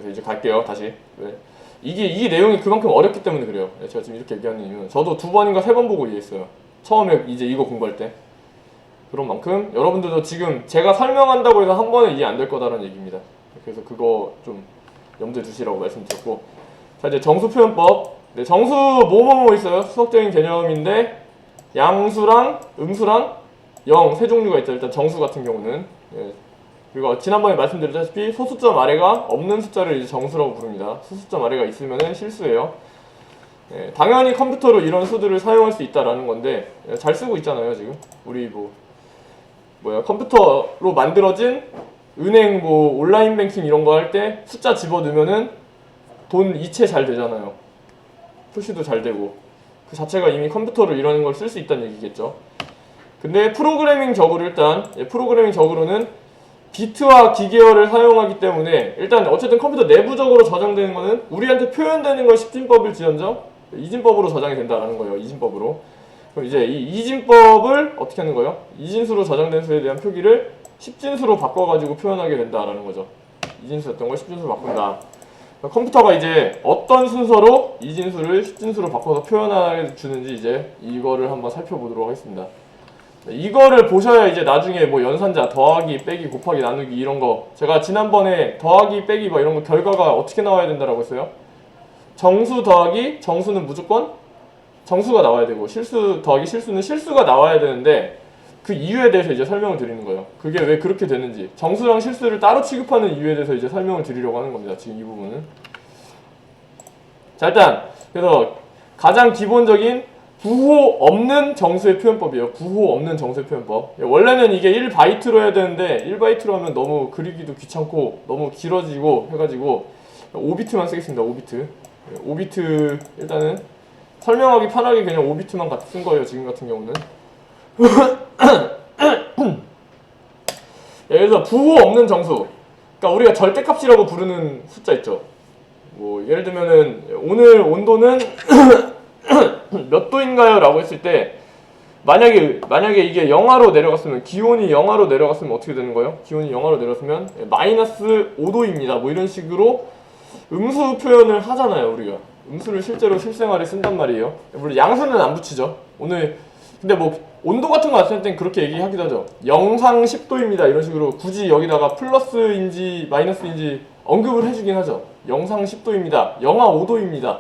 이제 갈게요. 다시. 네. 이 내용이 그만큼 어렵기 때문에 그래요. 제가 지금 이렇게 얘기하는 이유는 저도 2번인가 3번 보고 이해했어요. 처음에 이제 이거 공부할 때. 그런 만큼 여러분들도 지금 제가 설명한다고 해서 한 번에 이해 안 될 거다라는 얘기입니다. 그래서 그거 좀 염두에 두시라고 말씀드렸고, 자 이제 정수 표현법. 네, 정수 뭐뭐뭐 있어요. 수학적인 개념인데 양수랑 음수랑 영 세 종류가 있죠. 일단 정수 같은 경우는. 예. 그리고 지난번에 말씀드렸다시피 소수점 아래가 없는 숫자를 이제 정수라고 부릅니다. 소수점 아래가 있으면은 실수예요. 예, 당연히 컴퓨터로 이런 수들을 사용할 수 있다라는 건데 잘 쓰고 있잖아요 지금. 우리 컴퓨터로 만들어진 은행 온라인 뱅킹 이런 거 할 때 숫자 집어넣으면은 돈 이체 잘 되잖아요. 표시도 잘 되고 그 자체가 이미 컴퓨터로 이런 걸 쓸 수 있다는 얘기겠죠. 근데 프로그래밍적으로는 비트와 기계어를 사용하기 때문에 일단 어쨌든 컴퓨터 내부적으로 저장되는 거는 우리한테 표현되는 건 10진법일지언정 이진법으로 저장이 된다라는 거예요. 이진법으로. 그럼 이제 이 이진법을 어떻게 하는 거예요? 이진수로 저장된 수에 대한 표기를 10진수로 바꿔가지고 표현하게 된다라는 거죠. 이진수였던 걸 10진수로 바꾼다. 컴퓨터가 이제 어떤 순서로 이진수를 10진수로 바꿔서 표현해 주는지 이제 이거를 한번 살펴보도록 하겠습니다. 이거를 보셔야 이제 나중에 연산자 더하기 빼기 곱하기 나누기 이런 거 제가 지난번에 더하기 빼기 이런 거 결과가 어떻게 나와야 된다라고 했어요? 정수 더하기 정수는 무조건 정수가 나와야 되고 실수 더하기 실수는 실수가 나와야 되는데 그 이유에 대해서 이제 설명을 드리는 거예요. 그게 왜 그렇게 되는지 정수랑 실수를 따로 취급하는 이유에 대해서 이제 설명을 드리려고 하는 겁니다. 지금 이 부분은. 자 일단 그래서 가장 기본적인 부호 없는 정수의 표현법이에요. 부호 없는 정수의 표현법. 원래는 이게 1바이트로 해야 되는데 1바이트로 하면 너무 그리기도 귀찮고 너무 길어지고 해가지고 5비트만 쓰겠습니다. 5비트. 5비트 일단은 설명하기 편하게 그냥 5비트만 쓴 거예요. 지금 같은 경우는. 그래서 부호 없는 정수. 그러니까 우리가 절대값이라고 부르는 숫자 있죠. 예를 들면은 오늘 온도는 몇 도인가요? 라고 했을 때 만약에 이게 영하로 내려갔으면 기온이 영하로 내려갔으면 어떻게 되는 거예요? 기온이 영하로 내려갔으면 마이너스 5도입니다. 이런 식으로 음수 표현을 하잖아요. 우리가 음수를 실제로 실생활에 쓴단 말이에요. 물론 양수는 안 붙이죠. 오늘 근데 온도 같은 거 왔을 땐 그렇게 얘기하기도 하죠. 영상 10도입니다. 이런 식으로 굳이 여기다가 플러스인지 마이너스인지 언급을 해주긴 하죠. 영상 10도입니다. 영하 5도입니다.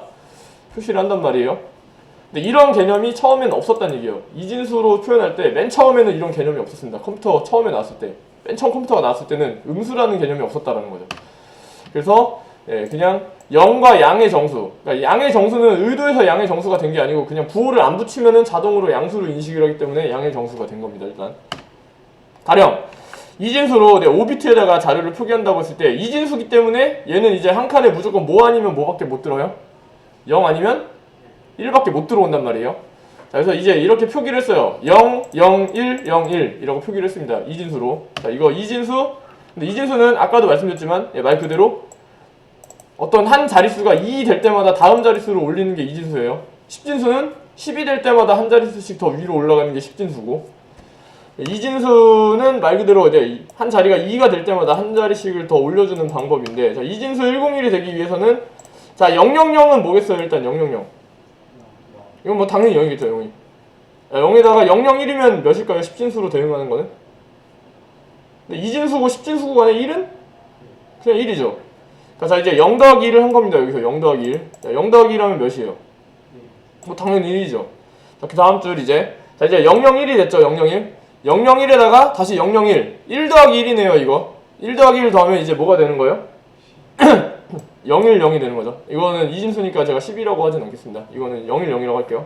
표시를 한단 말이에요. 근데 이런 개념이 처음엔 없었다는 얘기예요. 이진수로 표현할 때 맨 처음에는 이런 개념이 없었습니다. 컴퓨터 처음에 나왔을 때. 맨 처음 컴퓨터가 나왔을 때는 음수라는 개념이 없었다는 거죠. 그래서 그냥 영과 양의 정수. 그러니까 양의 정수는 의도해서 양의 정수가 된 게 아니고 그냥 부호를 안 붙이면은 자동으로 양수로 인식을 하기 때문에 양의 정수가 된 겁니다. 일단. 가령 이진수로 5비트에다가 자료를 표기한다고 했을 때 이진수기 때문에 얘는 이제 한 칸에 무조건 뭐 아니면 뭐밖에 못 들어요? 0 아니면 1밖에 못 들어온단 말이에요. 자, 그래서 이제 이렇게 표기를 했어요. 0, 0, 1, 0, 1 이라고 표기를 했습니다. 이진수로. 자, 이거 이진수. 근데 이진수는 아까도 말씀드렸지만 말 그대로 어떤 한 자릿수가 2 될 때마다 다음 자릿수를 올리는 게 이진수예요. 10진수는 10이 될 때마다 한 자릿수씩 더 위로 올라가는 게 10진수고 이진수는 말 그대로 한 자리가 2가 될 때마다 한 자리씩을 더 올려주는 방법인데 자, 이진수 101이 되기 위해서는 자 000은 뭐겠어요? 일단 000 이건 당연히 0이겠죠. 0이 0에다가 001이면 몇일까요? 10진수로 대응하는 거는? 근데 이진수고 10진수고 간에 1은? 그냥 1이죠. 자 이제 0 더하기 1을 한 겁니다. 여기서 0 더하기 1 자, 0 더하기 1 하면 몇이에요? 당연히 1이죠. 자, 그 다음 줄 이제 001이 됐죠. 001 001에다가 다시 001 1 더하기 1이네요. 이거 1 더하기 1 더하면 이제 뭐가 되는 거예요? 010이 되는 거죠. 이거는 이진수니까 제가 10이라고 하진 않겠습니다. 이거는 010이라고 할게요.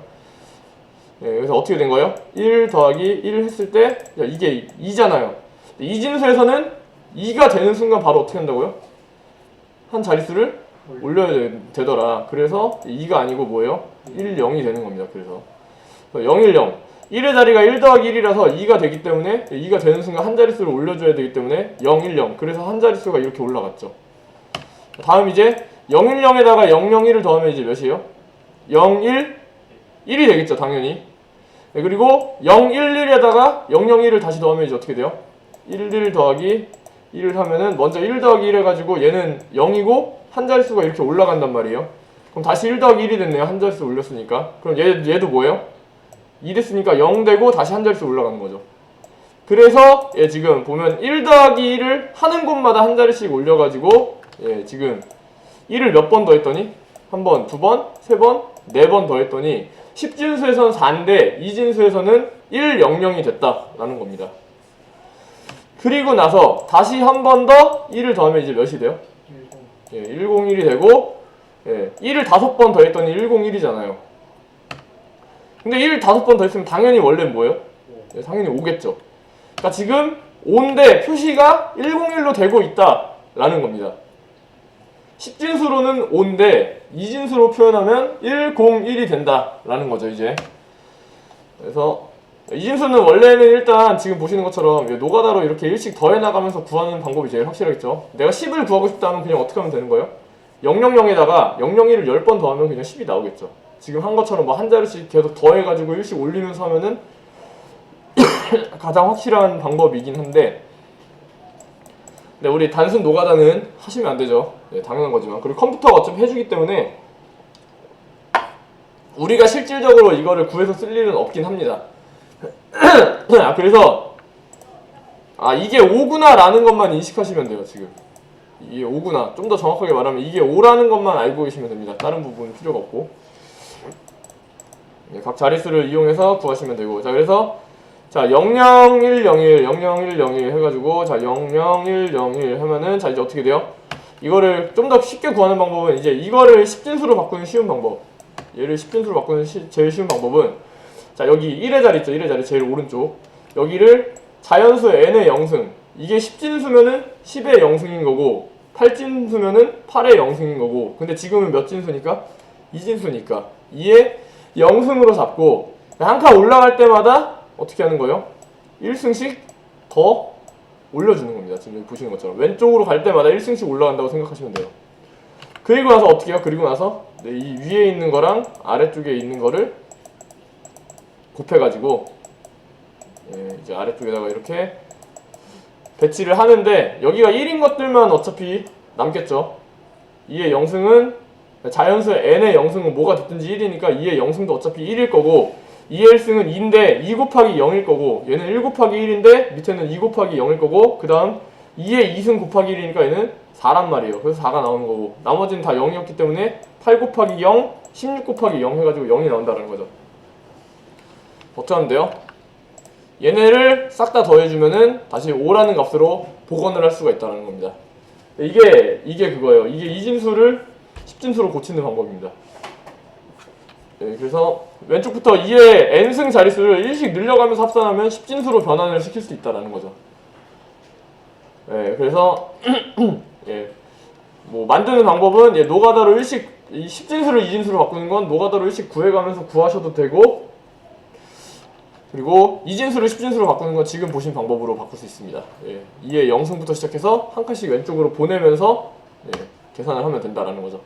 그래서 어떻게 된 거예요? 1 더하기 1 했을 때 이게 2잖아요. 이진수에서는 2가 되는 순간 바로 어떻게 한다고요? 한 자릿수를 올려야 되더라. 그래서 2가 아니고 뭐예요? 10이 되는 겁니다. 그래서 010 1의 자리가 1 더하기 1이라서 2가 되기 때문에 2가 되는 순간 한 자릿수를 올려줘야 되기 때문에 010 그래서 한 자릿수가 이렇게 올라갔죠. 다음 이제 010에다가 001을 더하면 이제 몇이에요? 01 1이 되겠죠. 당연히. 그리고 011에다가 001을 다시 더하면 이제 어떻게 돼요? 11 더하기 1을 하면은 먼저 1 더하기 1 해가지고 얘는 0이고 한 자릿수가 이렇게 올라간단 말이에요. 그럼 다시 1 더하기 1이 됐네요. 한 자릿수 올렸으니까. 그럼 얘도 뭐예요? 2 됐으니까 0 되고 다시 한 자릿수 올라가는 거죠. 그래서 얘 지금 보면 1 더하기 1을 하는 곳마다 한 자릿씩 올려가지고 예, 지금 1을 몇 번 더했더니 한 번, 두 번, 세 번, 네 번 더했더니 10진수에서는 4인데 2진수에서는 1, 0, 0이 됐다라는 겁니다. 그리고 나서 다시 한 번 더 1을 더하면 이제 몇이 돼요? 10. 예, 101이 되고 예, 1을 5번 더했더니 101이잖아요. 근데 1을 5번 더했으면 당연히 원래는 뭐예요? 예, 당연히 5겠죠. 그러니까 지금 5인데 표시가 101로 되고 있다라는 겁니다. 10진수로는 5인데 2진수로 표현하면 101이 된다라는 거죠, 이제. 그래서 2진수는 원래는 일단 지금 보시는 것처럼 노가다로 이렇게 1씩 더해 나가면서 구하는 방법이 제일 확실하겠죠. 내가 10을 구하고 싶다면 그냥 어떻게 하면 되는 거예요? 000에다가 001을 10번 더하면 그냥 10이 나오겠죠. 지금 한 것처럼 뭐 한 자리씩 계속 더해가지고 1씩 올리면서 하면은 가장 확실한 방법이긴 한데, 네, 우리 단순 노가다는 하시면 안 되죠. 네, 당연한 거지만. 그리고 컴퓨터가 어차피 해주기 때문에 우리가 실질적으로 이거를 구해서 쓸 일은 없긴 합니다. 그래서 이게 5구나 라는 것만 인식하시면 돼요. 지금 이게 5구나, 좀 더 정확하게 말하면 이게 5라는 것만 알고 계시면 됩니다. 다른 부분은 필요가 없고. 네, 각 자릿수를 이용해서 구하시면 되고, 자 그래서 자 00101 00101 해가지고 자 00101 하면은 자 이제 어떻게 돼요? 이거를 좀 더 쉽게 구하는 방법은 이제 이거를 10진수로 바꾸는 쉬운 방법, 얘를 10진수로 바꾸는 제일 쉬운 방법은 자 여기 1의 자리 있죠. 1의 자리 제일 오른쪽, 여기를 자연수 n의 0승, 이게 10진수면은 10의 0승인 거고 8진수면은 8의 0승인 거고, 근데 지금은 몇 진수니까? 2진수니까 2의 0승으로 잡고 한 칸 올라갈 때마다 어떻게 하는 거예요? 1승씩 더 올려주는 겁니다. 지금 여기 보시는 것처럼 왼쪽으로 갈 때마다 1승씩 올라간다고 생각하시면 돼요. 그리고 나서 어떻게 해요? 그리고 나서 네, 이 위에 있는 거랑 아래쪽에 있는 거를 곱해가지고 예, 이제 아래쪽에다가 이렇게 배치를 하는데, 여기가 1인 것들만 어차피 남겠죠. 2의 0승은 자연수 n의 0승은 뭐가 됐든지 1이니까 2의 0승도 어차피 1일 거고, 2의 1승은 2인데 2 곱하기 0일 거고, 얘는 1 곱하기 1인데 밑에는 2 곱하기 0일 거고, 그 다음 2의 2승 곱하기 1이니까 얘는 4란 말이에요. 그래서 4가 나오는 거고, 나머지는 다 0이었기 때문에 8 곱하기 0, 16 곱하기 0 해가지고 0이 나온다는 거죠. 어떻게 하면 돼요? 얘네를 싹 다 더해주면은 다시 5라는 값으로 복원을 할 수가 있다는 겁니다. 이게 그거예요. 이게 2진수를 10진수로 고치는 방법입니다. 네, 그래서 왼쪽부터 2의 n승 자릿수를 1씩 늘려가면서 합산하면 10진수로 변환을 시킬 수 있다는 거죠. 네, 그래서 예, 뭐 만드는 방법은 노가다로 1씩 10진수를 2진수로 바꾸는 건 노가다로 1씩 구해가면서 구하셔도 되고, 그리고 2진수를 10진수로 바꾸는 건 지금 보신 방법으로 바꿀 수 있습니다. 예, 2의 0승부터 시작해서 한 칸씩 왼쪽으로 보내면서 계산을 하면 된다라는 거죠.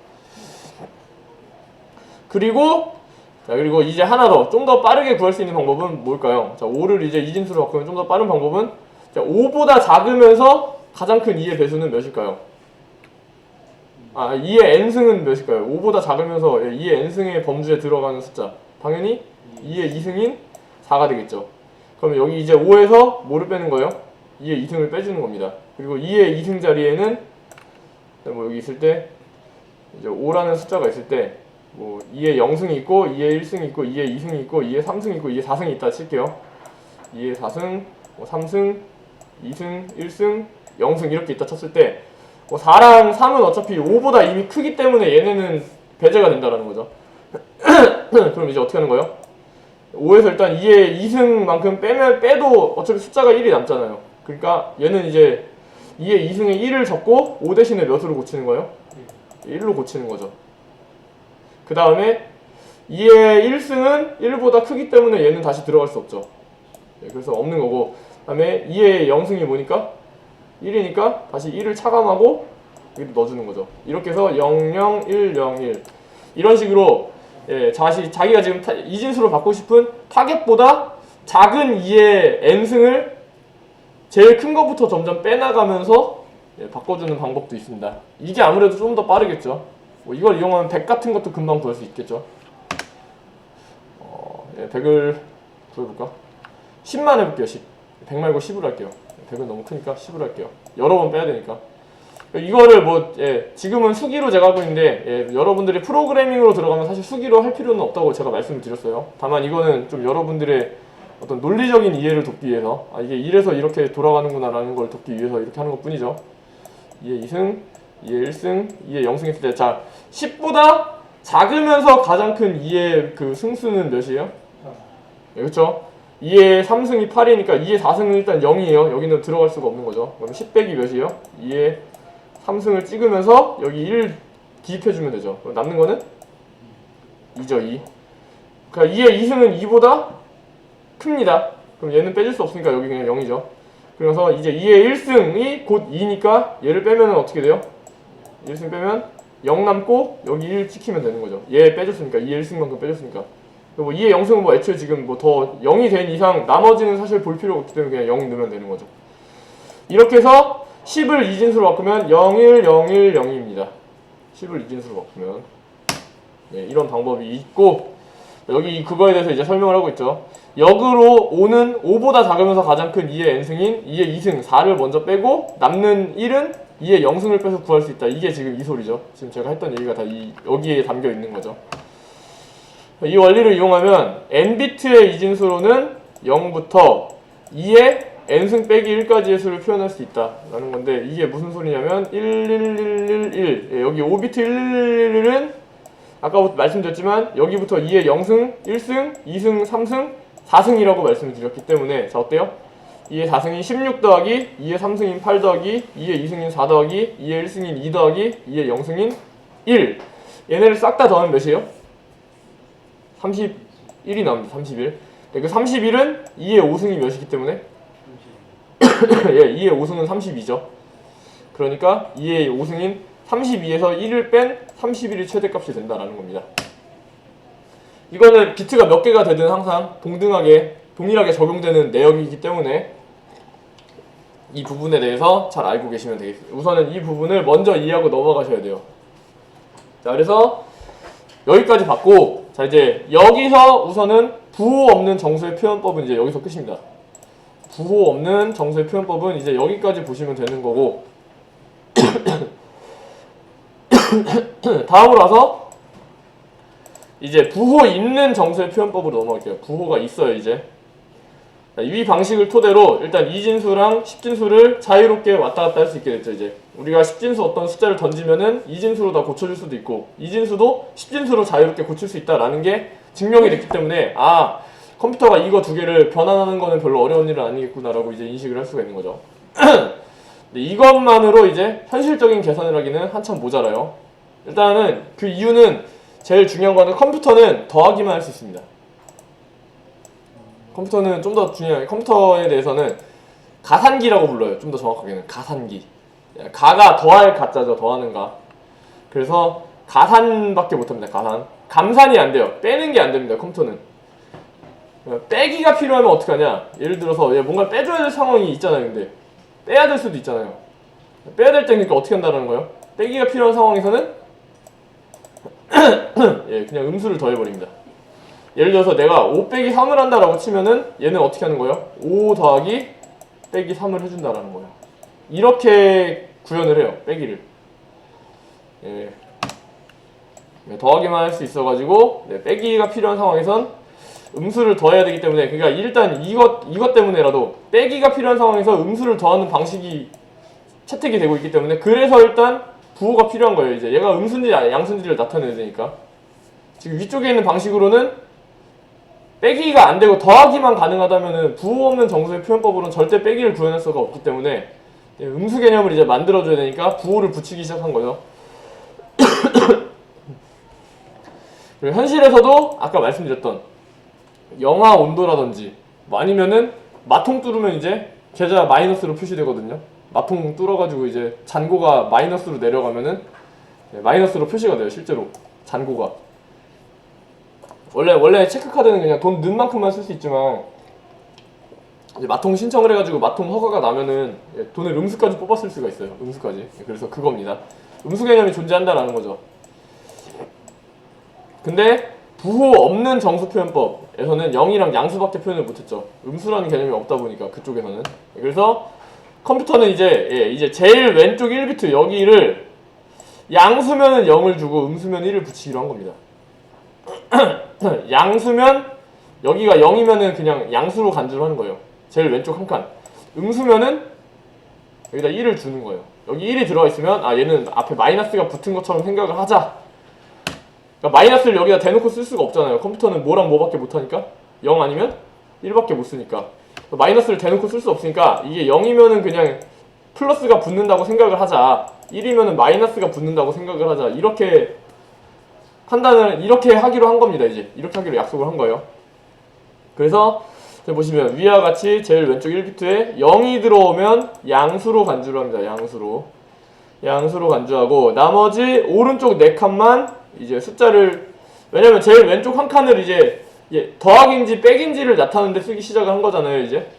그리고 이제 하나 더, 좀 더 빠르게 구할 수 있는 방법은 뭘까요? 자, 5를 이제 2진수로 바꾸면 좀 더 빠른 방법은, 자, 5보다 작으면서 가장 큰 2의 배수는 몇일까요? 2의 n승은 몇일까요? 5보다 작으면서 2의 n승의 범주에 들어가는 숫자, 당연히 2의 2승인 4가 되겠죠. 그러면 여기 이제 5에서 뭐를 빼는 거예요? 2의 2승을 빼주는 겁니다. 그리고 2의 2승 자리에는 뭐 여기 있을 때 이제 5라는 숫자가 있을 때 뭐 2의 0승이 있고 2의 1승이 있고 2의 2승이 있고 2의 3승이 있고 2의 4승이 있다 칠게요. 2의 4승, 뭐 3승, 2승, 1승, 0승 이렇게 있다 쳤을 때 뭐 4랑 3은 어차피 5보다 이미 크기 때문에 얘네는 배제가 된다라는 거죠. 그럼 이제 어떻게 하는 거예요? 5에서 일단 2의 2승만큼 빼도 어차피 숫자가 1이 남잖아요. 그러니까 얘는 이제 2의 2승에 1을 적고 5 대신에 몇으로 고치는 거예요? 1로 고치는 거죠. 그 다음에 2의 1승은 1보다 크기 때문에 얘는 다시 들어갈 수 없죠. 그래서 없는 거고, 그 다음에 2의 0승이 뭐니까? 1이니까 다시 1을 차감하고 여기 넣어주는 거죠. 이렇게 해서 0, 0, 1, 0, 1 이런 식으로 자기가 지금 2진수로 받고 싶은 타겟보다 작은 2의 n승을 제일 큰 것부터 점점 빼나가면서 예, 바꿔주는 방법도 있습니다. 이게 아무래도 좀 더 빠르겠죠. 뭐 이걸 이용하면 100 같은 것도 금방 구할 수 있겠죠. 예, 100을 구해볼까? 10만 해볼게요. 10. 100 말고 10으로 할게요. 100은 너무 크니까 10으로 할게요. 여러 번 빼야 되니까. 이거를 뭐 예, 지금은 수기로 제가 하고 있는데 예, 여러분들이 프로그래밍으로 들어가면 사실 수기로 할 필요는 없다고 제가 말씀을 드렸어요. 다만 이거는 좀 여러분들의 어떤 논리적인 이해를 돕기 위해서 이게 이래서 이렇게 돌아가는구나 라는 걸 돕기 위해서 이렇게 하는 것 뿐이죠. 2의 2승, 2의 1승, 2의 0승 했을 때 자 10보다 작으면서 가장 큰 2의 그 승수는 몇이에요? 네, 그렇죠? 2의 3승이 8이니까 2의 4승은 일단 0이에요. 여기는 들어갈 수가 없는 거죠. 그럼 10 빼기 몇이에요? 2의 3승을 찍으면서 여기 1 기입해주면 되죠. 그럼 남는 거는 2죠. 2. 그러니까 2의 2승은 2보다 큽니다. 그럼 얘는 빼줄 수 없으니까 여기 그냥 0이죠. 그래서 이제 2의 1승이 곧 2니까 얘를 빼면 어떻게 돼요? 1승 빼면 0 남고 여기 1 찍히면 되는 거죠. 얘 빼줬으니까 2의 1승만큼 빼줬으니까. 그리고 2의 0승은 뭐 애초에 지금 뭐 더 0이 된 이상 나머지는 사실 볼 필요가 없기 때문에 그냥 0 넣으면 되는 거죠. 이렇게 해서 10을 이진수로 바꾸면 0, 1, 0, 1, 0입니다. 10을 이진수로 바꾸면 네, 이런 방법이 있고 여기 그거에 대해서 이제 설명을 하고 있죠. 역으로 5는 5보다 작으면서 가장 큰 2의 n승인 2의 2승 4를 먼저 빼고 남는 1은 2의 0승을 빼서 구할 수 있다. 이게 지금 이 소리죠. 지금 제가 했던 얘기가 다 여기에 담겨 있는 거죠. 이 원리를 이용하면 n비트의 이진수로는 0부터 2의 n승 빼기 1까지의 수를 표현할 수 있다 라는 건데 이게 무슨 소리냐면 11111 예, 여기 5비트 11111은 아까부터 말씀드렸지만 여기부터 2의 0승, 1승, 2승, 3승, 4승이라고 말씀을 드렸기 때문에 자 어때요? 2의 4승인 16 더하기 2의 3승인 8 더하기 2의 2승인 4 더하기 2의 1승인 2 더하기 2의 0승인 1 얘네를 싹 다 더하면 몇이에요? 31이 나옵니다. 31. 네, 그 31은 2의 5승이 몇이기 때문에 예, 2의 5승은 32죠. 그러니까 2의 5승인 32에서 1을 뺀 31이 최대값이 된다라는 겁니다. 이거는 비트가 몇 개가 되든 항상 동일하게 적용되는 내역이기 때문에 이 부분에 대해서 잘 알고 계시면 되겠습니다. 우선은 이 부분을 먼저 이해하고 넘어가셔야 돼요. 자, 그래서 여기까지 봤고 자 이제 여기서 우선은 부호 없는 정수의 표현법은 이제 여기서 끝입니다. 부호 없는 정수의 표현법은 이제 여기까지 보시면 되는 거고 다음으로 와서 이제 부호 있는 정수의 표현법으로 넘어갈게요. 부호가 있어요 이제. 이 방식을 토대로 일단 이진수랑 십진수를 자유롭게 왔다 갔다 할 수 있게 됐죠. 이제 우리가 십진수 어떤 숫자를 던지면은 이진수로 다 고쳐줄 수도 있고 이진수도 십진수로 자유롭게 고칠 수 있다라는 게 증명이 됐기 때문에 아 컴퓨터가 이거 두 개를 변환하는 거는 별로 어려운 일은 아니겠구나라고 이제 인식을 할 수가 있는 거죠. 근데 이것만으로 이제 현실적인 계산을 하기는 한참 모자라요. 일단은 그 이유는 제일 중요한 거는 컴퓨터는 더하기만 할 수 있습니다. 컴퓨터는 좀 더 중요한 컴퓨터에 대해서는 가산기라고 불러요. 좀 더 정확하게는 가산기. 가가 더할 가짜죠. 더하는 가. 그래서 가산밖에 못합니다. 가산. 감산이 안 돼요. 빼는 게 안 됩니다. 컴퓨터는. 빼기가 필요하면 어떻게 하냐? 예를 들어서 뭔가 빼줘야 될 상황이 있잖아요. 근데 빼야 될 수도 있잖아요. 빼야 될 때 그러니까 어떻게 한다는 거예요? 빼기가 필요한 상황에서는 예, 그냥 음수를 더해버립니다. 예를 들어서 내가 5 빼기 3을 한다라고 치면은 얘는 어떻게 하는 거예요? 5 더하기 빼기 3을 해준다라는 거예요. 이렇게 구현을 해요. 빼기를. 예. 더하기만 할 수 있어가지고 네, 빼기가 필요한 상황에선 음수를 더해야 되기 때문에 그러니까 일단 이것 때문에라도 빼기가 필요한 상황에서 음수를 더하는 방식이 채택이 되고 있기 때문에 그래서 일단 부호가 필요한 거예요. 이제 얘가 음수인지 양수인지를 나타내야 되니까 지금 위쪽에 있는 방식으로는 빼기가 안 되고 더하기만 가능하다면은 부호 없는 정수의 표현법으로는 절대 빼기를 구현할 수가 없기 때문에 음수 개념을 이제 만들어줘야 되니까 부호를 붙이기 시작한 거죠. 그리고 현실에서도 아까 말씀드렸던 영하 온도라든지 뭐 아니면은 마통 뚫으면 이제 계좌 마이너스로 표시되거든요. 마통 뚫어가지고 이제 잔고가 마이너스로 내려가면은 마이너스로 표시가 돼요. 실제로 잔고가. 원래 체크카드는 그냥 돈 넣은 만큼만 쓸 수 있지만 이제 마통 신청을 해가지고 마통 허가가 나면은 돈을 음수까지 뽑았을 수가 있어요. 음수까지. 그래서 그겁니다. 음수 개념이 존재한다라는 거죠. 근데 부호 없는 정수 표현법에서는 0이랑 양수밖에 표현을 못했죠. 음수라는 개념이 없다 보니까 그쪽에서는. 그래서 컴퓨터는 이제 제일 왼쪽 1비트 여기를 양수면은 0을 주고 음수면 1을 붙이기로 한 겁니다. 양수면 여기가 0이면은 그냥 양수로 간주를 하는 거예요. 제일 왼쪽 한 칸. 음수면은 여기다 1을 주는 거예요. 여기 1이 들어가 있으면 아 얘는 앞에 마이너스가 붙은 것처럼 생각을 하자. 그러니까 마이너스를 여기다 대놓고 쓸 수가 없잖아요. 컴퓨터는 뭐랑 뭐밖에 못하니까 0 아니면 1밖에 못 쓰니까 마이너스를 대놓고 쓸 수 없으니까 이게 0이면은 그냥 플러스가 붙는다고 생각을 하자. 1이면은 마이너스가 붙는다고 생각을 하자. 이렇게 판단을 이렇게 하기로 한 겁니다. 이제 이렇게 하기로 약속을 한 거예요. 그래서 보시면 위와 같이 제일 왼쪽 1비트에 0이 들어오면 양수로 간주를 합니다. 양수로 간주하고 나머지 오른쪽 4칸만 이제 숫자를 왜냐면 제일 왼쪽 한 칸을 이제 더하기인지 빼기인지를 나타내는데 쓰기 시작을 한 거잖아요. 이제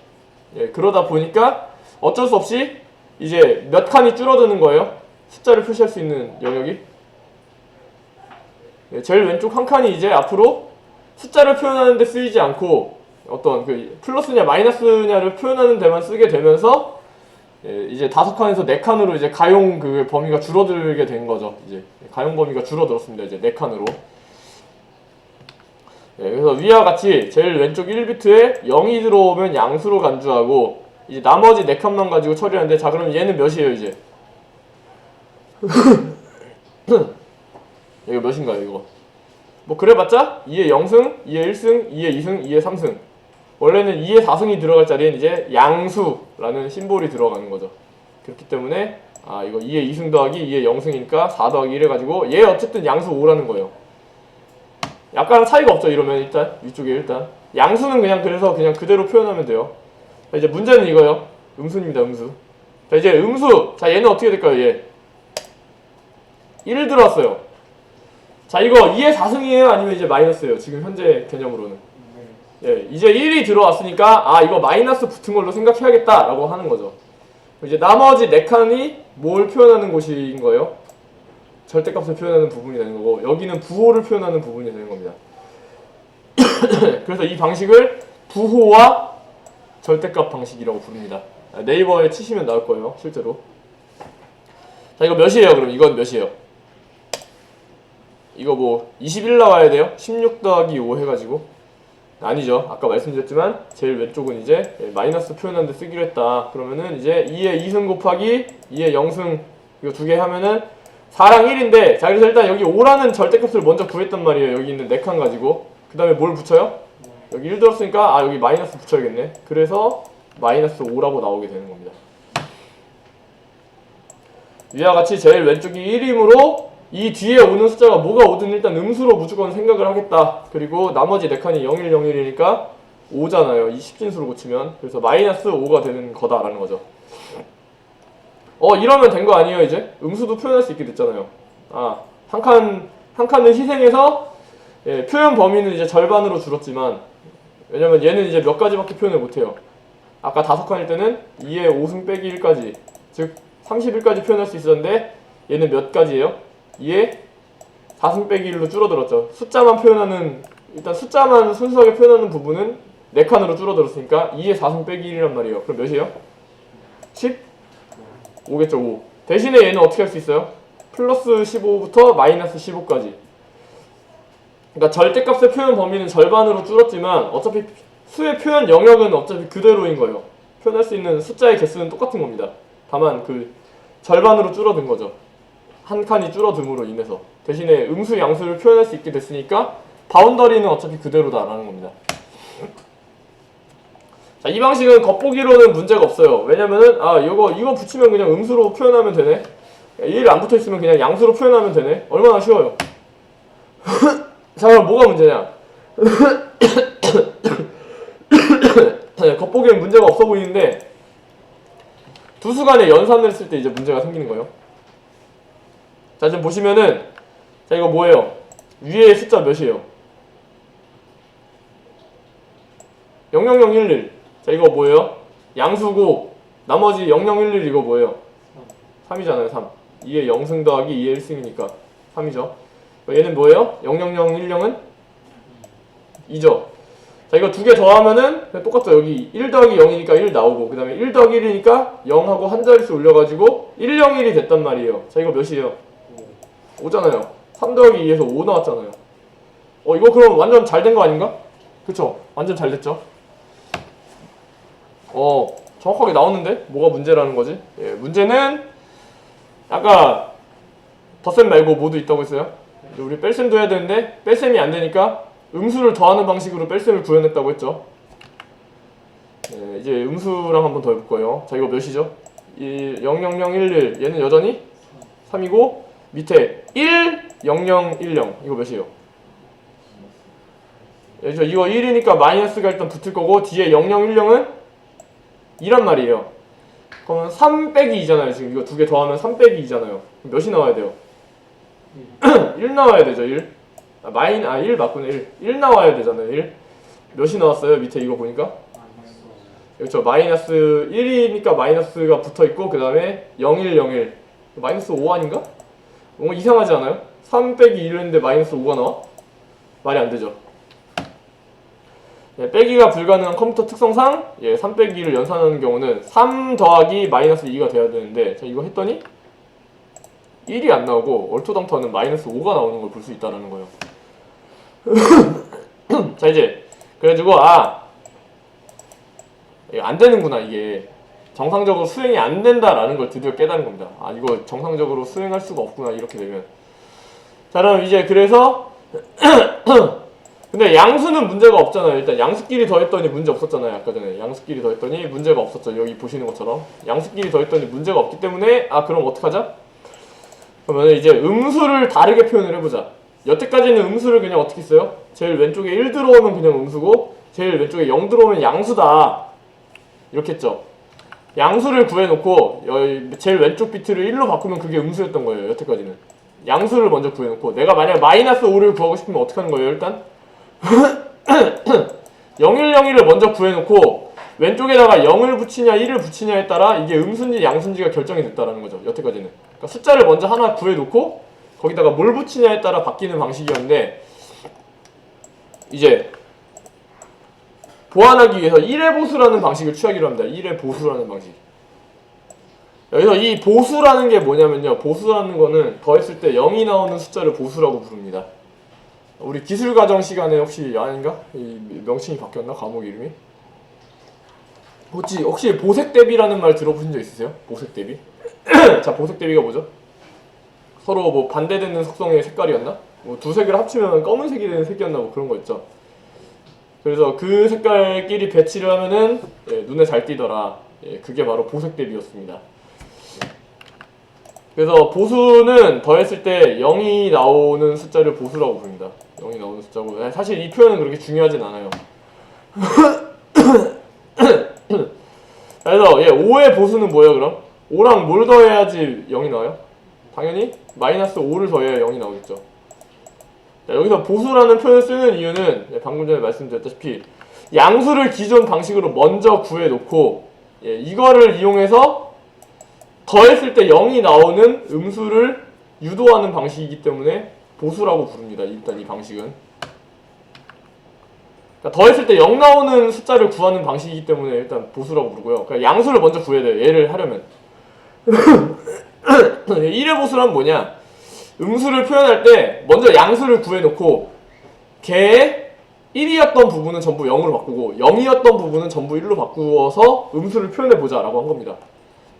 그러다 보니까 어쩔 수 없이 이제 몇 칸이 줄어드는 거예요. 숫자를 표시할 수 있는 영역이 제일 왼쪽 한 칸이 이제 앞으로 숫자를 표현하는 데 쓰이지 않고 어떤 그 플러스냐 마이너스냐를 표현하는 데만 쓰게 되면서 이제 5칸에서 4칸으로 이제 가용 그 범위가 줄어들게 된 거죠. 이제 가용 범위가 줄어들었습니다. 이제 4칸으로. 그래서 위와 같이 제일 왼쪽 1비트에 0이 들어오면 양수로 간주하고 이제 나머지 4칸만 가지고 처리하는데 자 그럼 얘는 몇이에요 이제? 이거 몇인가요 이거? 뭐 그래봤자 2의 0승, 2의 1승, 2의 2승, 2의 3승 원래는 2의 4승이 들어갈 자리엔 이제 양수라는 심볼이 들어가는 거죠. 그렇기 때문에 아 이거 2의 2승 더하기 2의 0승이니까 4 더하기 1 해가지고 얘 어쨌든 양수 5라는 거예요. 약간 차이가 없죠. 이러면 일단 위쪽에 일단 양수는 그냥 그래서 그냥 그대로 표현하면 돼요. 자, 이제 문제는 이거요. 음수입니다. 음수. 자 이제 음수. 자 얘는 어떻게 될까요? 얘 1 들어왔어요. 자 이거 2의 4승이에요? 아니면 이제 마이너스예요? 지금 현재 개념으로는. 이제 1이 들어왔으니까 아 이거 마이너스 붙은 걸로 생각해야겠다 라고 하는 거죠. 이제 나머지 4칸이 뭘 표현하는 곳인 거예요? 절대값을 표현하는 부분이 되는 거고 여기는 부호를 표현하는 부분이 되는 겁니다. 그래서 이 방식을 부호와 절대값 방식이라고 부릅니다. 네이버에 치시면 나올 거예요. 실제로. 자 이거 몇이에요? 그럼 이건 몇이에요? 이거 뭐 21 나와야 돼요? 16 더하기 5 해가지고 아니죠. 아까 말씀드렸지만 제일 왼쪽은 이제 마이너스 표현하는데 쓰기로 했다. 그러면은 이제 2의 2승 곱하기 2의 0승 이거 2개 하면은 4랑 1인데 자 그래서 일단 여기 5라는 절대값을 먼저 구했단 말이에요. 여기 있는 4칸 가지고 그 다음에 뭘 붙여요? 여기 1 들었으니까 아 여기 마이너스 붙여야겠네. 그래서 마이너스 5라고 나오게 되는 겁니다. 위와 같이 제일 왼쪽이 1이므로 이 뒤에 오는 숫자가 뭐가 오든 일단 음수로 무조건 생각을 하겠다. 그리고 나머지 4칸이 01, 01이니까 5잖아요. 이 십진수로 고치면. 그래서 마이너스 5가 되는 거다라는 거죠. 이러면 된 거 아니에요 이제? 음수도 표현할 수 있게 됐잖아요. 아, 한 칸을 희생해서 표현 범위는 이제 절반으로 줄었지만 왜냐면 얘는 이제 몇 가지밖에 표현을 못해요. 아까 5칸일 때는 2의 5승 빼기 1까지 즉 31까지 표현할 수 있었는데 얘는 몇 가지예요? 2의 4승 빼기 1로 줄어들었죠. 숫자만 표현하는 일단 숫자만 순수하게 표현하는 부분은 4칸으로 줄어들었으니까 2의 4승 빼기 1이란 말이에요. 그럼 몇이에요? 15겠죠. 5. 대신에 얘는 어떻게 할 수 있어요? 플러스 15부터 마이너스 15까지. 그러니까 절대값의 표현 범위는 절반으로 줄었지만 어차피 수의 표현 영역은 어차피 그대로인 거예요. 표현할 수 있는 숫자의 개수는 똑같은 겁니다. 다만 그 절반으로 줄어든 거죠. 한 칸이 줄어듦으로 인해서. 대신에 음수 양수를 표현할 수 있게 됐으니까 바운더리는 어차피 그대로다라는 겁니다. 자, 이 방식은 겉보기로는 문제가 없어요. 왜냐면은 이거 붙이면 그냥 음수로 표현하면 되네. 1 안 붙어있으면 그냥 양수로 표현하면 되네. 얼마나 쉬워요. 자 그럼 뭐가 문제냐. 겉보기엔 문제가 없어 보이는데 두 수 간의 연산을 했을 때 이제 문제가 생기는 거예요. 자 지금 보시면은 자 이거 뭐예요? 위에 숫자 몇이에요? 00011. 자, 이거 뭐예요? 양수고 나머지 0, 0, 1, 1 이거 뭐예요? 3이잖아요. 3. 2의 0승 더하기 2의 1승이니까 3이죠. 얘는 뭐예요? 0, 0, 0, 1, 0은 2죠. 자, 이거 두 개 더하면은 그냥 똑같죠. 여기 1 더하기 0이니까 1 나오고, 그 다음에 1 더하기 1이니까 0하고 한 자릿수 올려가지고 1, 0, 1이 됐단 말이에요. 자, 이거 몇이에요? 5잖아요. 3 더하기 2에서 5 나왔잖아요. 이거 그럼 완전 잘 된 거 아닌가? 그쵸? 완전 잘 됐죠? 정확하게 나오는데? 뭐가 문제라는 거지? 예, 문제는 아까 덧셈 말고 모두 있다고 했어요. 우리 뺄셈도 해야 되는데 뺄셈이 안 되니까 음수를 더하는 방식으로 뺄셈을 구현했다고 했죠. 예, 이제 음수랑 한번 더 해볼 거예요. 자, 이거 몇이죠? 0, 0, 0, 1, 1. 얘는 여전히 3이고 밑에 1, 0, 0, 1, 0. 이거 몇이에요? 이거 1이니까 마이너스가 일단 붙을 거고 뒤에 0, 0, 1, 0은 2란 말이에요. 그러면 3 빼기 2잖아요. 지금 이거 두 개 더하면 3 빼기 2잖아요. 몇이 나와야 돼요? 1 나와야 되죠. 1. 1 맞구나. 1 나와야 되잖아요. 1. 몇이 나왔어요? 밑에 이거 보니까? 그렇죠. 마이너스 1이니까 마이너스가 붙어있고 그 다음에 0, 1, 0, 1. 마이너스 5 아닌가? 뭔가 이상하지 않아요? 3 빼기 1을 했는데 마이너스 5가 나와? 말이 안 되죠. 예, 빼기가 불가능한 컴퓨터 특성상 3 빼기 1을 연산하는 경우는 3 더하기 마이너스 2가 돼야 되는데 자, 이거 했더니 1이 안 나오고 얼토당토하는 마이너스 5가 나오는 걸 볼 수 있다는 거예요. 자, 이제 그래가지고 이거 안 되는구나. 이게 정상적으로 수행이 안 된다라는 걸 드디어 깨달은 겁니다. 이거 정상적으로 수행할 수가 없구나. 이렇게 되면 자, 그럼 이제 그래서 근데 양수는 문제가 없잖아요. 일단 양수끼리 더했더니 문제 없었잖아요. 아까 전에 양수끼리 더했더니 문제가 없었죠. 여기 보시는 것처럼 양수끼리 더했더니 문제가 없기 때문에 그럼 어떡하자? 그러면 이제 음수를 다르게 표현을 해보자. 여태까지는 음수를 그냥 어떻게 써요? 제일 왼쪽에 1 들어오면 그냥 음수고 제일 왼쪽에 0 들어오면 양수다 이렇게 했죠. 양수를 구해놓고 제일 왼쪽 비트를 1로 바꾸면 그게 음수였던 거예요. 여태까지는 양수를 먼저 구해놓고 내가 만약 마이너스 5를 구하고 싶으면 어떻게 하는 거예요? 일단 0101을 먼저 구해놓고 왼쪽에다가 0을 붙이냐 1을 붙이냐에 따라 이게 음수인지 양수인지가 결정이 됐다라는 거죠. 여태까지는. 그러니까 숫자를 먼저 하나 구해놓고 거기다가 뭘 붙이냐에 따라 바뀌는 방식이었는데 이제 보완하기 위해서 1의 보수라는 방식을 취하기로 합니다. 1의 보수라는 방식. 여기서 이 보수라는 게 뭐냐면요. 보수라는 거는 더했을 때 0이 나오는 숫자를 보수라고 부릅니다. 우리 기술과정 시간에 혹시 아닌가? 이 명칭이 바뀌었나? 과목 이름이? 혹시 보색 대비라는 말 들어보신 적 있으세요? 보색 대비? 자, 보색 대비가 뭐죠? 서로 뭐 반대되는 속성의 색깔이었나? 뭐 두 색을 합치면 검은색이 되는 색이었나? 뭐 그런 거 있죠. 그래서 그 색깔끼리 배치를 하면은 눈에 잘 띄더라. 그게 바로 보색 대비였습니다. 그래서 보수는 더했을 때 0이 나오는 숫자를 보수라고 부릅니다. 0이 나오는 숫자고 사실 이 표현은 그렇게 중요하진 않아요. 그래서 5의 보수는 뭐예요 그럼? 5랑 뭘 더해야지 0이 나와요? 당연히 마이너스 5를 더해야 0이 나오겠죠. 자, 여기서 보수라는 표현을 쓰는 이유는 방금 전에 말씀드렸다시피 양수를 기존 방식으로 먼저 구해놓고 이거를 이용해서 더했을 때 0이 나오는 음수를 유도하는 방식이기 때문에 보수라고 부릅니다. 일단 이 방식은. 그러니까 더했을 때 0 나오는 숫자를 구하는 방식이기 때문에 일단 보수라고 부르고요. 그러니까 양수를 먼저 구해야 돼요. 얘를 하려면. 1의 보수란 뭐냐? 음수를 표현할 때 먼저 양수를 구해놓고 걔의 1이었던 부분은 전부 0으로 바꾸고 0이었던 부분은 전부 1로 바꾸어서 음수를 표현해보자 라고 한 겁니다.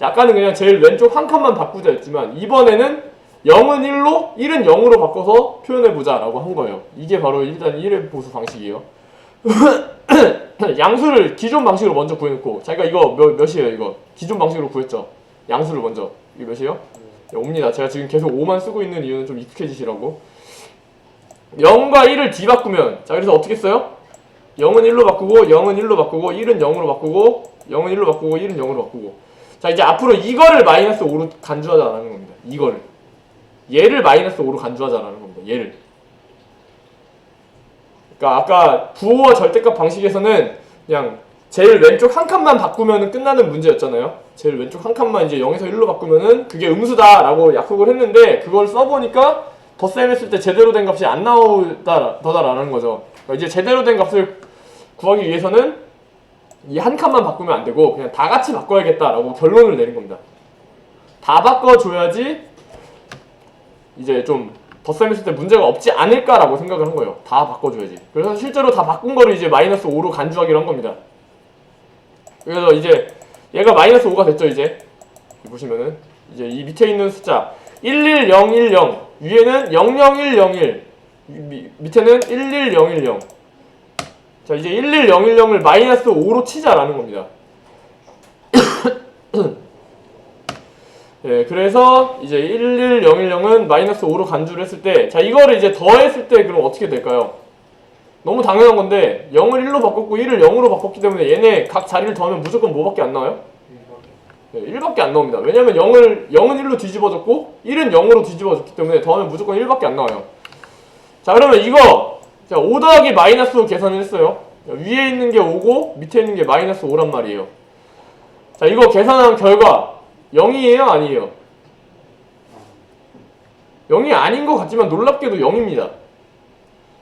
아까는 그냥 제일 왼쪽 한 칸만 바꾸자 했지만 이번에는 0은 1로 1은 0으로 바꿔서 표현해보자 라고 한 거예요. 이게 바로 일단 1의 보수 방식이에요. 양수를 기존 방식으로 먼저 구해놓고 자기가 이거 몇이에요 이거? 기존 방식으로 구했죠. 양수를 먼저. 이거 몇이에요? 옵니다. 제가 지금 계속 5만 쓰고 있는 이유는 좀 익숙해지시라고. 0과 1을 뒤바꾸면 자 그래서 어떻게 써요? 0은 1로 바꾸고 0은 1로 바꾸고 1은 0으로 바꾸고 0은 1로 바꾸고 1은 0으로 바꾸고 자 이제 앞으로 이거를 마이너스 5로 간주하자라는 겁니다. 이거를 얘를 마이너스 5로 간주하자라는 겁니다. 얘를 그러니까 아까 부호와 절대값 방식에서는 그냥 제일 왼쪽 한 칸만 바꾸면 끝나는 문제였잖아요. 제일 왼쪽 한 칸만 이제 0에서 1로 바꾸면은 그게 음수다라고 약속을 했는데 그걸 써보니까 덧셈 했을 때 제대로 된 값이 안 나오다라는 거죠. 그러니까 이제 제대로 된 값을 구하기 위해서는 이 한 칸만 바꾸면 안 되고 그냥 다 같이 바꿔야겠다라고 결론을 내린 겁니다. 다 바꿔줘야지 이제 좀 덧셈 했을 때 문제가 없지 않을까라고 생각을 한 거예요. 다 바꿔줘야지. 그래서 실제로 다 바꾼 거를 이제 마이너스 5로 간주하기로 한 겁니다. 그래서 이제 얘가 마이너스 5가 됐죠. 이제 보시면은 이제 이 밑에 있는 숫자 11010 위에는 00101 밑에는 11010 자 이제 11010을 마이너스 5로 치자라는 겁니다. 예, 그래서 이제 11010은 마이너스 5로 간주를 했을 때 자 이거를 이제 더했을 때 그럼 어떻게 될까요? 너무 당연한 건데 0을 1로 바꿨고 1을 0으로 바꿨기 때문에 얘네 각 자리를 더하면 무조건 뭐밖에 안 나와요? 1밖에 안 나옵니다. 왜냐면 0은 1로 뒤집어졌고 1은 0으로 뒤집어졌기 때문에 더하면 무조건 1밖에 안 나와요. 자 그러면 이거 자, 5 더하기 마이너스 5 계산을 했어요. 위에 있는 게 5고 밑에 있는 게 마이너스 5란 말이에요. 자 이거 계산한 결과 0이에요? 아니에요? 0이 아닌 것 같지만 놀랍게도 0입니다.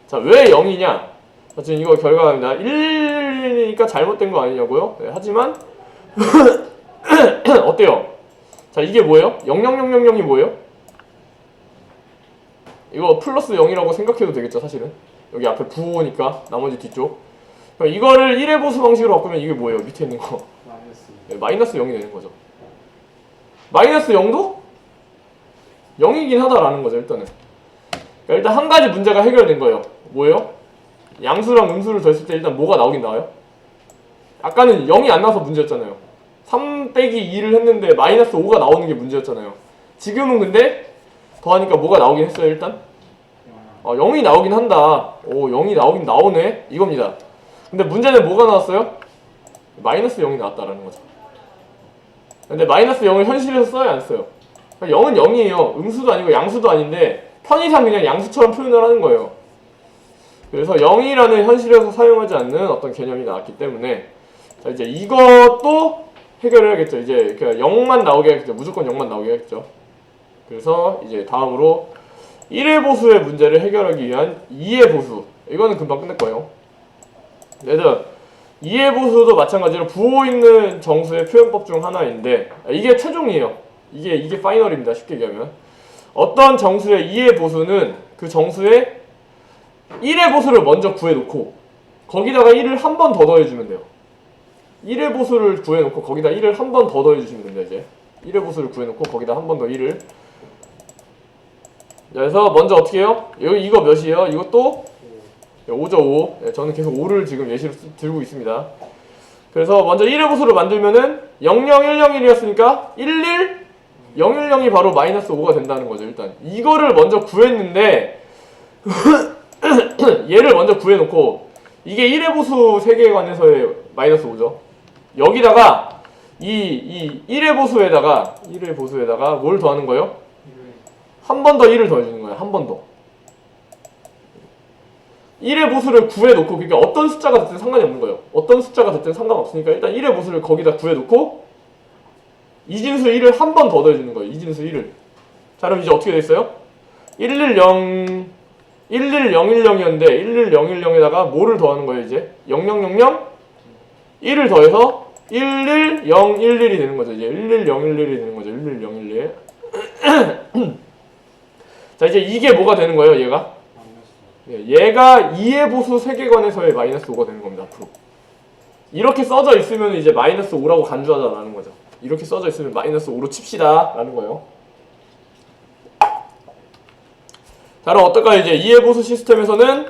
자 왜 0이냐? 지금 이거 결과입니다. 1이니까 잘못된 거 아니냐고요? 네, 하지만 어때요? 자 이게 뭐예요? 00000이 뭐예요? 이거 플러스 0이라고 생각해도 되겠죠 사실은. 여기 앞에 부호니까 나머지 뒤쪽 이거를 1의 보수 방식으로 바꾸면 이게 뭐예요? 밑에 있는 거 네, 마이너스 0이 되는 거죠. 마이너스 0도? 0이긴 하다라는 거죠 일단은. 그러니까 일단 한 가지 문제가 해결된 거예요. 뭐예요? 양수랑 음수를 더했을 때 일단 뭐가 나오긴 나와요? 아까는 0이 안 나와서 문제였잖아요. 3 빼기 2를 했는데 마이너스 5가 나오는 게 문제였잖아요. 지금은 근데 더하니까 뭐가 나오긴 했어요 일단? 0이 나오긴 한다. 오 0이 나오긴 나오네 이겁니다. 근데 문제는 뭐가 나왔어요? 마이너스 0이 나왔다라는 거죠. 근데 마이너스 0을 현실에서 써야 안 써요? 0은 0이에요. 음수도 아니고 양수도 아닌데 편의상 그냥 양수처럼 표현을 하는 거예요. 그래서 0이라는 현실에서 사용하지 않는 어떤 개념이 나왔기 때문에 자 이제 이것도 해결을 해야겠죠. 이제 그냥 0만 나오게 하겠죠. 무조건 0만 나오게 하겠죠. 그래서 이제 다음으로 1의 보수의 문제를 해결하기 위한 2의 보수. 이거는 금방 끝낼 거예요. 얘들 2의 보수도 마찬가지로 부호 있는 정수의 표현법 중 하나인데 이게 최종이에요. 이게 파이널입니다. 쉽게 얘기하면 어떤 정수의 2의 보수는 그 정수의 1의 보수를 먼저 구해놓고 거기다가 1을 한 번 더 더해주면 돼요. 1의 보수를 구해놓고 거기다 1을 한 번 더 더해주시면 됩니다. 이제 1의 보수를 구해놓고 거기다 한 번 더 1을 그래서 먼저 어떻게 해요? 이거 몇이에요? 이것도 5죠 5. 네, 저는 계속 5를 지금 예시로 들고 있습니다. 그래서 먼저 1의 보수를 만들면은 00101이었으니까 110이 바로 마이너스 5가 된다는 거죠. 일단 이거를 먼저 구했는데 얘를 먼저 구해놓고 이게 1의 보수 세계관에서의 마이너스 5죠. 여기다가 이 1의 보수에다가 뭘 더하는 거예요? 한 번 더 1을 더해주는 거예요. 한 번 더. 1의 보수를 구해놓고 그러니까 어떤 숫자가 됐든 상관이 없는 거예요. 어떤 숫자가 됐든 상관없으니까 일단 1의 보수를 거기다 구해놓고 이진수 1을 한 번 더 더해주는 거예요. 이진수 1을. 자 그럼 이제 어떻게 됐어요? 110 11010이었는데 11010에다가 뭐를 더하는 거예요 이제? 0000 1을 더해서 11011이 되는 거죠. 이제 11011이 되는 거죠. 11011. 자 이제 이게 뭐가 되는 거예요 얘가? 얘가 2의 보수 세계관에서의 마이너스 5가 되는 겁니다. 앞으로 이렇게 써져 있으면 이제 마이너스 5라고 간주하자라는 거죠. 이렇게 써져 있으면 마이너스 5로 칩시다 라는 거예요. 자 그럼 어떨까요? 이제 2의 보수 시스템에서는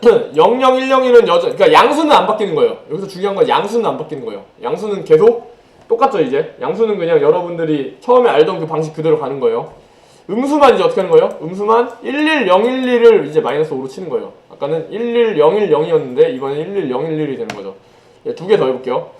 0010은 여전 그러니까 양수는 안 바뀌는 거예요. 여기서 중요한 건 양수는 안 바뀌는 거예요. 양수는 계속 똑같죠. 이제 양수는 그냥 여러분들이 처음에 알던 그 방식 그대로 가는 거예요. 음수만 이제 어떻게 하는 거예요? 음수만 11011을 이제 마이너스 5로 치는 거예요. 아까는 11010이었는데 이번엔 11011이 되는 거죠. 두 개 더 해볼게요.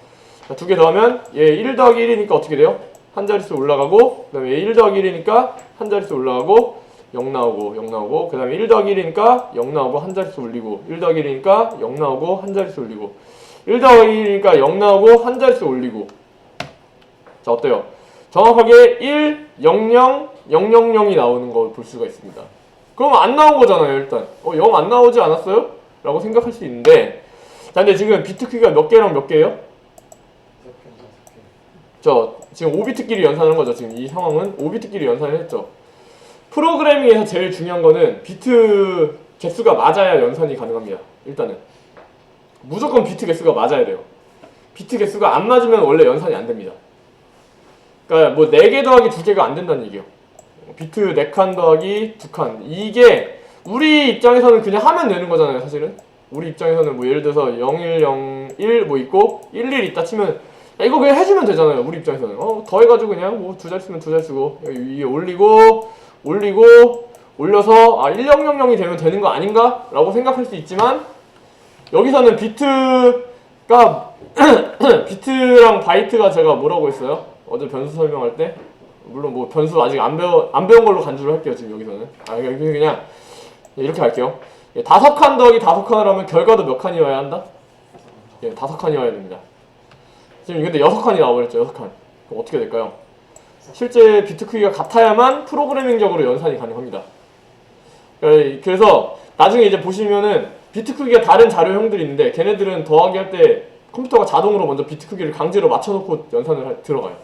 두 개 더하면 얘 1 더하기 1이니까 어떻게 돼요? 한 자릿수 올라가고 그 다음에 1 더하기 1이니까 한 자릿수 올라가고 0 나오고 그 다음에 1 더하기 1이니까 0 나오고 한 자릿수 올리고 1 더하기 1이니까 0 나오고 한 자릿수 올리고 1 더하기 1이니까 0 나오고 한 자릿수 올리고. 자, 어때요? 정확하게 1, 0, 0, 0, 0, 0이 나오는 걸 볼 수가 있습니다. 그럼 안 나온 거잖아요, 일단. 0 안 나오지 않았어요? 라고 생각할 수 있는데, 자, 근데 지금 비트 크기가 몇 개랑 몇 개예요? 지금 5비트끼리 연산하는 거죠. 지금 이 상황은 5비트끼리 연산을 했죠. 프로그래밍에서 제일 중요한 거는 비트 개수가 맞아야 연산이 가능합니다. 일단은 무조건 비트 개수가 맞아야 돼요. 비트 개수가 안 맞으면 원래 연산이 안 됩니다. 그러니까 뭐 4개 더하기 2개가 안 된다는 얘기예요. 비트 4칸 더하기 2칸. 이게 우리 입장에서는 그냥 하면 되는 거잖아요, 사실은. 우리 입장에서는 뭐 예를 들어서 0101 뭐 있고 11 있다 치면 이거 그냥 해주면 되잖아요. 우리 입장에서는 더해가지고 그냥 뭐 2잘 쓰면 2잘 쓰고 위에 올리고 올려서 1000이 되면 되는 거 아닌가? 라고 생각할 수 있지만 여기서는 비트가 비트랑 바이트가 제가 뭐라고 했어요? 어제 변수 설명할 때 물론 뭐 변수 아직 안 배운 걸로 간주를 할게요. 지금 여기서는 그냥 이렇게 할게요. 5칸 더하기 5칸을 하면 결과도 몇 칸이어야 한다? 5칸이어야 됩니다. 지금 근데 6칸이 나와버렸죠. 6칸. 그럼 어떻게 될까요? 실제 비트 크기가 같아야만 프로그래밍적으로 연산이 가능합니다. 그래서 나중에 이제 보시면은 비트 크기가 다른 자료형들이 있는데 걔네들은 더하기 할 때 컴퓨터가 자동으로 먼저 비트 크기를 강제로 맞춰놓고 연산을 들어가요.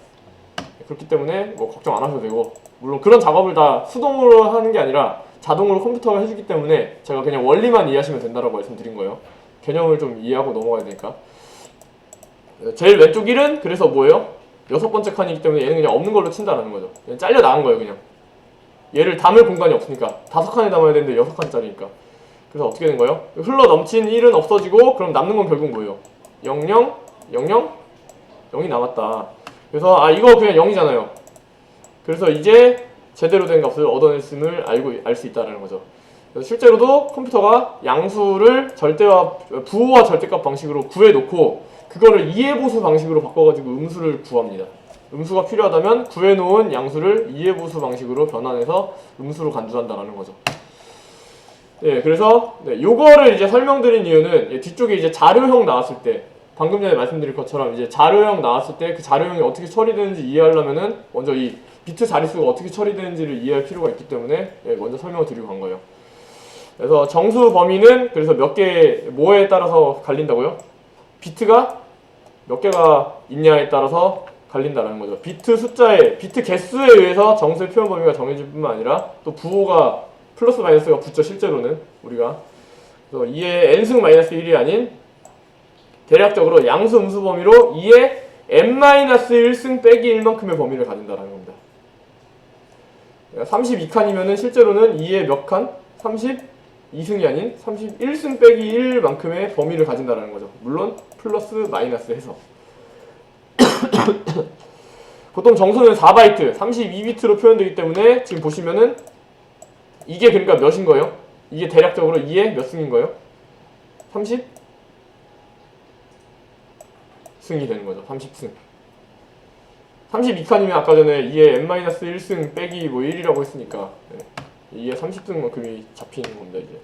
그렇기 때문에 뭐 걱정 안 하셔도 되고, 물론 그런 작업을 다 수동으로 하는 게 아니라 자동으로 컴퓨터가 해주기 때문에 제가 그냥 원리만 이해하시면 된다라고 말씀드린 거예요. 개념을 좀 이해하고 넘어가야 되니까. 제일 왼쪽 1은 그래서 뭐예요? 6번째 칸이기 때문에 얘는 그냥 없는 걸로 친다라는 거죠. 그냥 잘려 나간 거예요, 그냥. 얘를 담을 공간이 없으니까. 5칸에 담아야 되는데 6칸짜리니까. 그래서 어떻게 된 거예요? 흘러 넘친 1은 없어지고, 그럼 남는 건 결국 뭐예요? 00, 00, 0이 남았다. 그래서 이거 그냥 0이잖아요. 그래서 이제 제대로 된 값을 얻어냈음을 알 수 있다는 거죠. 그래서 실제로도 컴퓨터가 양수를 부호와 절대값 방식으로 구해놓고 그거를 이해보수 방식으로 바꿔가지고 음수를 구합니다. 음수가 필요하다면 구해놓은 양수를 이해보수 방식으로 변환해서 음수로 간주한다라는 거죠. 그래서 요거를 이제 설명드린 이유는 뒤쪽에 이제 자료형 나왔을 때, 방금 전에 말씀드린 것처럼 이제 자료형 나왔을 때 그 자료형이 어떻게 처리되는지 이해하려면은 먼저 이 비트 자릿수가 어떻게 처리되는지를 이해할 필요가 있기 때문에 먼저 설명을 드리고 간 거예요. 그래서 정수 범위는 그래서 몇 개 뭐에 따라서 갈린다고요? 비트가 몇 개가 있냐에 따라서 갈린다는 거죠. 비트 개수에 의해서 정수의 표현 범위가 정해질 뿐만 아니라 또 부호가 플러스 마이너스가 붙죠. 실제로는 우리가. 그래서 2의 n승 마이너스 1이 아닌 대략적으로 양수 음수 범위로 2의 n-1승 빼기 1만큼의 범위를 가진다는 겁니다. 32칸이면은 실제로는 2의 몇 칸? 32승이 아닌 31승 빼기 1만큼의 범위를 가진다는 거죠. 물론 플러스 마이너스 해서. 보통 정수는 4바이트, 32비트로 표현되기 때문에 지금 보시면은 이게 그러니까 몇인 거예요? 이게 대략적으로 2의 몇 승인 거예요? 30승이 되는 거죠. 30승. 32칸이면 아까 전에 2의 n-1승 빼기 뭐 1이라고 했으니까 2의 30승만큼이 잡히는 겁니다, 이제.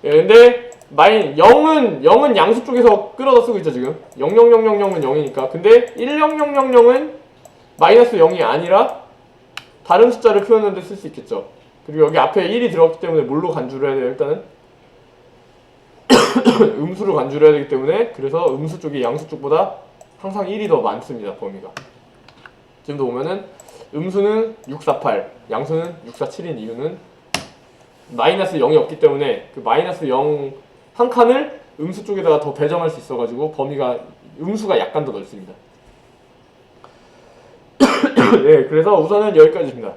근데 0은 양수 쪽에서 끌어다 쓰고 있죠, 지금. 00000은 0이니까. 근데 10000은 마이너스 0이 아니라 다른 숫자를 표현하는 데 쓸 수 있겠죠. 그리고 여기 앞에 1이 들어갔기 때문에 뭘로 간주를 해야 돼요, 일단은? 음수로 간주를 해야 되기 때문에, 그래서 음수 쪽이 양수 쪽보다 항상 1이 더 많습니다, 범위가. 지금도 보면은 음수는 648, 양수는 647인 이유는 마이너스 0이 없기 때문에 그 마이너스 0 한 칸을 음수 쪽에다가 더 배정할 수 있어가지고 범위가, 음수가 약간 더 넓습니다. 그래서 우선은 여기까지입니다.